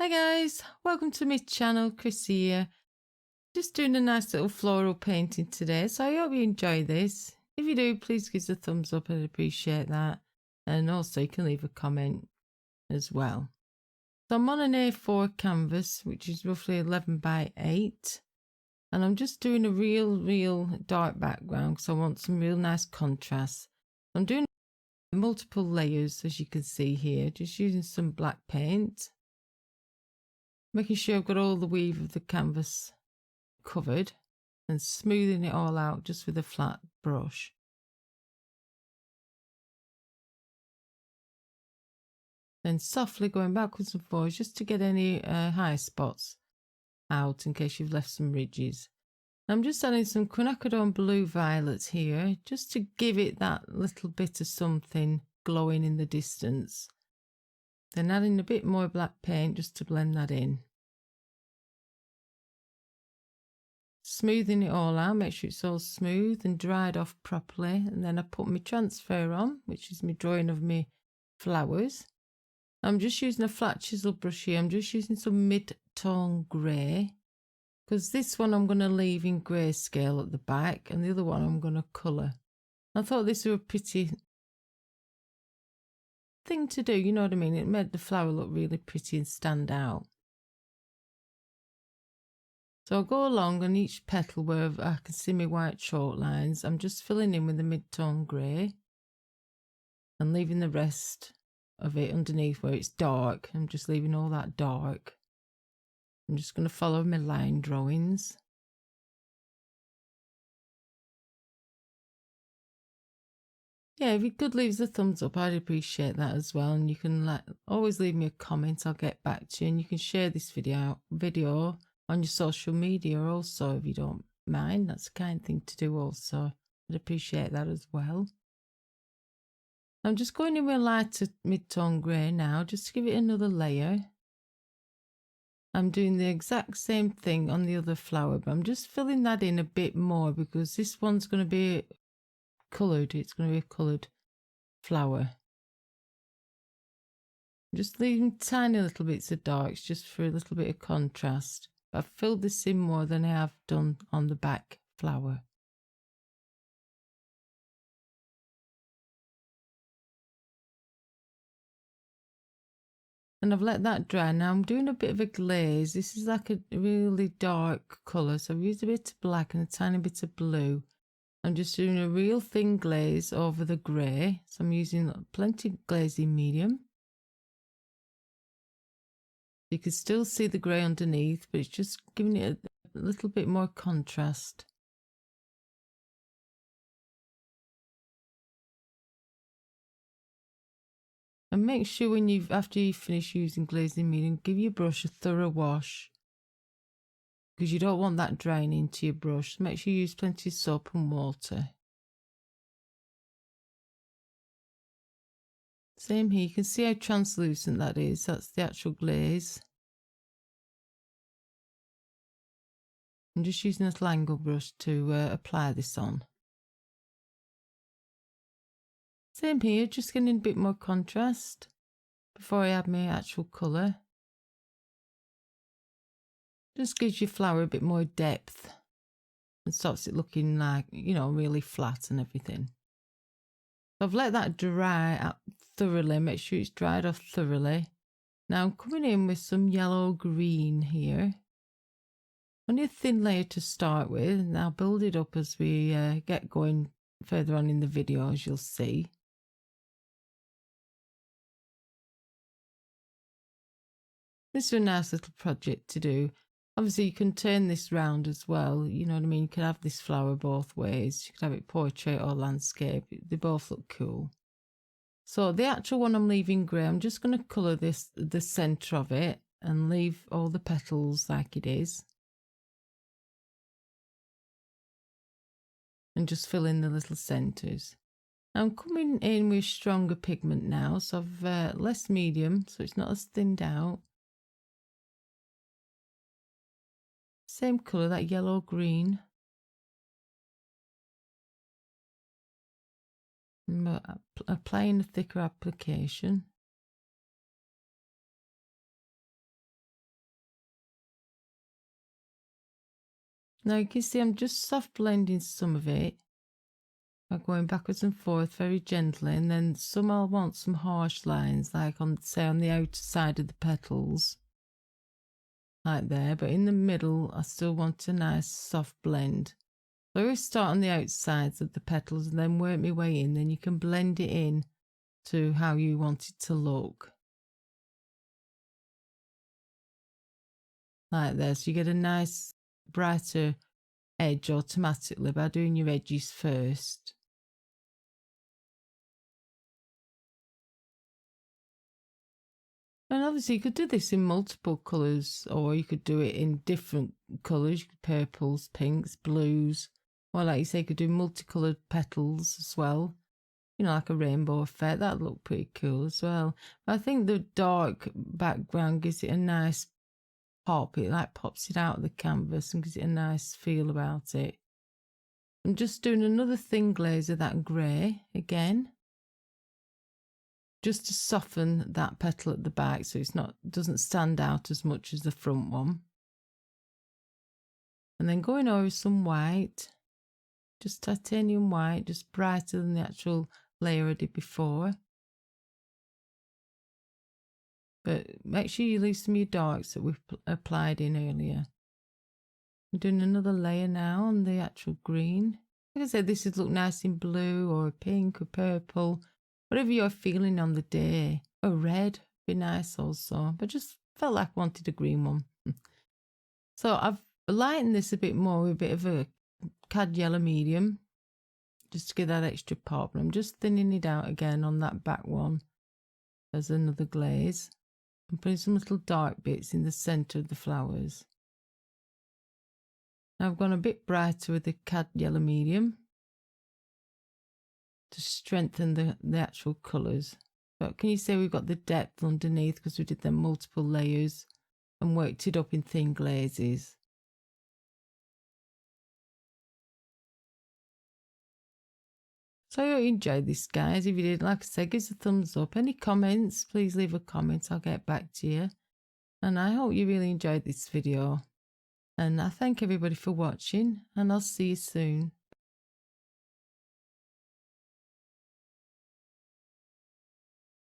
Hi guys, welcome to my channel, Chrissy here. Just doing a nice little floral painting today, so I hope you enjoy this. If you do, please give us a thumbs up, I'd appreciate that. And also you can leave a comment as well. So I'm on an A4 canvas, which is roughly 11 by 8. And I'm just doing a real dark background because I want some real nice contrast. I'm doing multiple layers, as you can see here, just using some black paint. Making sure I've got all the weave of the canvas covered and smoothing it all out just with a flat brush. Then softly going backwards and forwards just to get any high spots out in case you've left some ridges. I'm just adding some quinacridone blue violets here just to give it that little bit of something glowing in the distance. Then adding a bit more black paint just to blend that in. Smoothing it all out, make sure it's all smooth and dried off properly. And then I put my transfer on, which is my drawing of my flowers. I'm just using a flat chisel brush here. I'm just using some mid-tone grey, because this one I'm going to leave in grayscale at the back and the other one I'm going to colour. I thought this was a pretty thing to do, you know what I mean? It made the flower look really pretty and stand out. So I'll go along on each petal where I can see my white chalk lines. I'm just filling in with the mid-tone grey and leaving the rest of it underneath where it's dark. I'm just leaving all that dark. I'm just going to follow my line drawings. Yeah, if you could leave us a thumbs up, I'd appreciate that as well. And you can always leave me a comment. I'll get back to you. And you can share this video on your social media also, if you don't mind. That's a kind thing to do also. I'd appreciate that as well. I'm just going in with a lighter mid-tone grey now, just to give it another layer. I'm doing the exact same thing on the other flower, but I'm just filling that in a bit more because this one's going to be coloured. It's going to be a coloured flower. Just leaving tiny little bits of darks just for a little bit of contrast. I've filled this in more than I have done on the back flower. And I've let that dry. Now I'm doing a bit of a glaze. This is like a really dark colour. So I've used a bit of black and a tiny bit of blue. I'm just doing a real thin glaze over the grey. So I'm using plenty of glazing medium. You can still see the grey underneath, but it's just giving it a little bit more contrast. And make sure after you finish using glazing medium, give your brush a thorough wash, because you don't want that drying into your brush. So make sure you use plenty of soap and water. Same here, you can see how translucent that is. That's the actual glaze. I'm just using a little angle brush to apply this on. Same here, just getting a bit more contrast before I add my actual colour. Just gives your flower a bit more depth and stops it looking like, you know, really flat and everything. So I've let that dry out thoroughly, make sure it's dried off thoroughly. Now I'm coming in with some yellow green here. Only a thin layer to start with, and I'll build it up as we get going further on in the video, as you'll see. This is a nice little project to do. Obviously, you can turn this round as well. You know what I mean? You can have this flower both ways. You can have it portrait or landscape. They both look cool. So the actual one I'm leaving grey, I'm just going to colour the centre of it and leave all the petals like it is. And just fill in the little centres. I'm coming in with stronger pigment now, so I've less medium, so it's not as thinned out. Same colour, that yellow green. I'm applying a thicker application. Now you can see I'm just soft blending some of it by going backwards and forth very gently, and then some I'll want some harsh lines, like on, say, on the outer side of the petals, like there, but in the middle I still want a nice soft blend. So I always start on the outsides of the petals and then work my way in, then you can blend it in to how you want it to look. Like this, you get a nice brighter edge automatically by doing your edges first. And obviously you could do this in multiple colours, or you could do it in different colours, purples, pinks, blues, or like you say, you could do multicoloured petals as well. You know, like a rainbow effect, that'd look pretty cool as well. But I think the dark background gives it a nice pop. It like pops it out of the canvas and gives it a nice feel about it. I'm just doing another thin glaze of that grey again, just to soften that petal at the back so it's not, doesn't stand out as much as the front one. And then going over some white, just titanium white, just brighter than the actual layer I did before. But make sure you leave some of your darks that we've applied in earlier. I'm doing another layer now on the actual green. Like I said, this would look nice in blue or pink or purple, whatever you're feeling on the day. Or red would be nice also, but just felt like I wanted a green one. So I've lightened this a bit more with a bit of a cad yellow medium, just to give that extra pop. And I'm just thinning it out again on that back one as another glaze. I'm putting some little dark bits in the centre of the flowers. Now I've gone a bit brighter with the cad yellow medium to strengthen the actual colours. But can you see we've got the depth underneath because we did them multiple layers and worked it up in thin glazes. So I hope you enjoyed this, guys. If you did, like I said, give us a thumbs up. Any comments, please leave a comment. I'll get back to you. And I hope you really enjoyed this video. And I thank everybody for watching, and I'll see you soon.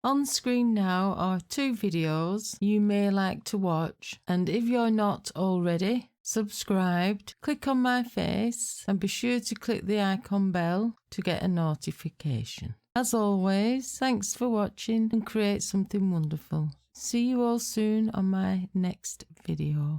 On screen now are 2 videos you may like to watch, and if you're not already subscribed, click on my face and be sure to click the icon bell to get a notification. As always, thanks for watching and create something wonderful. See you all soon on my next video.